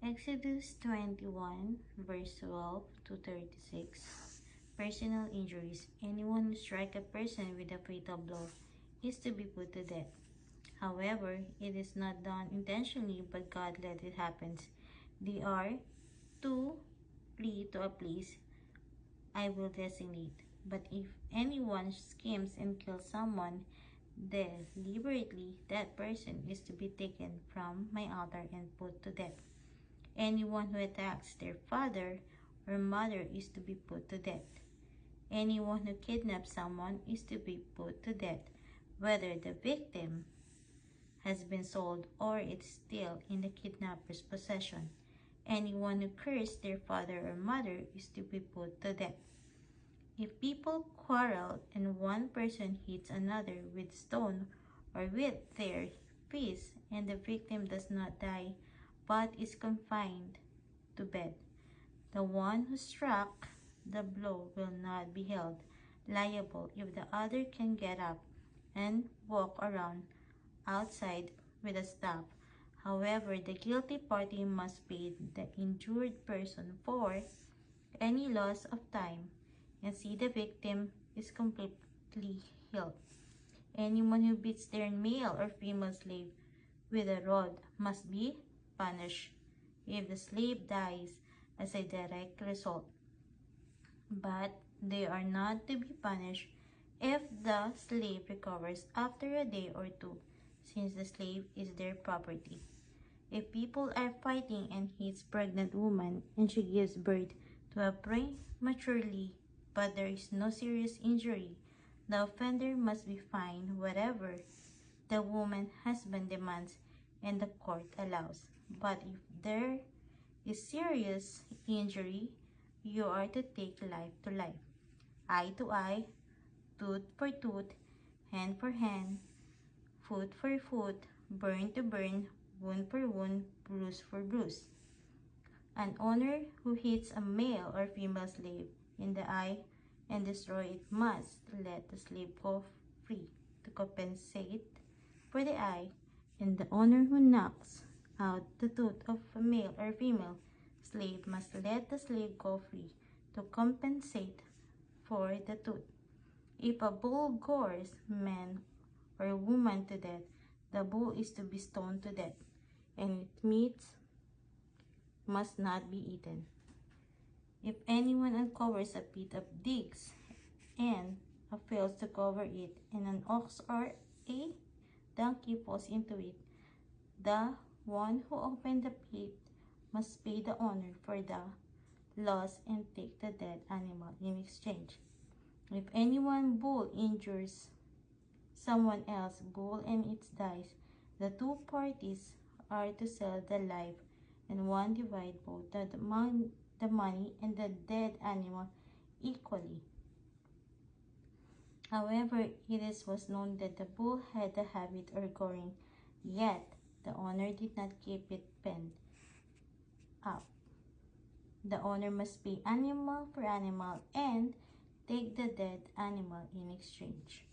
Exodus 21, verse 12 to 36. Personal injuries. Anyone who strikes a person with a fatal blow is to be put to death. However, it is not done intentionally, but God let it happen. They are to flee to a place I will designate. But if anyone schemes and kills someone deliberately, that person is to be taken from my altar and put to death. Anyone who attacks their father or mother is to be put to death. Anyone who kidnaps someone is to be put to death, whether the victim has been sold or it's still in the kidnapper's possession. Anyone who cursed their father or mother is to be put to death. If people quarrel and one person hits another with stone or with their fist and the victim does not die but is confined to bed, the one who struck the blow will not be held liable if the other can get up and walk around outside with a staff. However, the guilty party must pay the injured person for any loss of time and see the victim is completely healed. Anyone who beats their male or female slave with a rod must be punished if the slave dies as a direct result. But they are not to be punished if the slave recovers after a day or two, since the slave is their property. If people are fighting and hits pregnant woman and she gives birth to a prematurely but there is no serious injury, the offender must be fined whatever the woman's husband demands and the court allows. But if there is serious injury, you are to take life to life, eye to eye, tooth for tooth, hand for hand, foot for foot, burn to burn, wound for wound, bruise for bruise. An owner who hits a male or female slave in the eye and destroy it must let the slave go free to compensate for the eye, and the owner who knocks out the tooth of a male or female slave must let the slave go free to compensate for the tooth. If a bull gores man or woman to death, the bull is to be stoned to death, and its meat must not be eaten. If anyone uncovers a pit of digs and fails to cover it, and an ox or a donkey falls into it, the one who opened the pit must pay the owner for the loss and take the dead animal in exchange. If anyone bull injures someone else bull and it dies, the two parties are to sell the life and one divide both the money and the dead animal equally. However, it was known that the bull had the habit of goring, yet the owner did not keep it penned up. The owner must pay animal for animal and take the dead animal in exchange.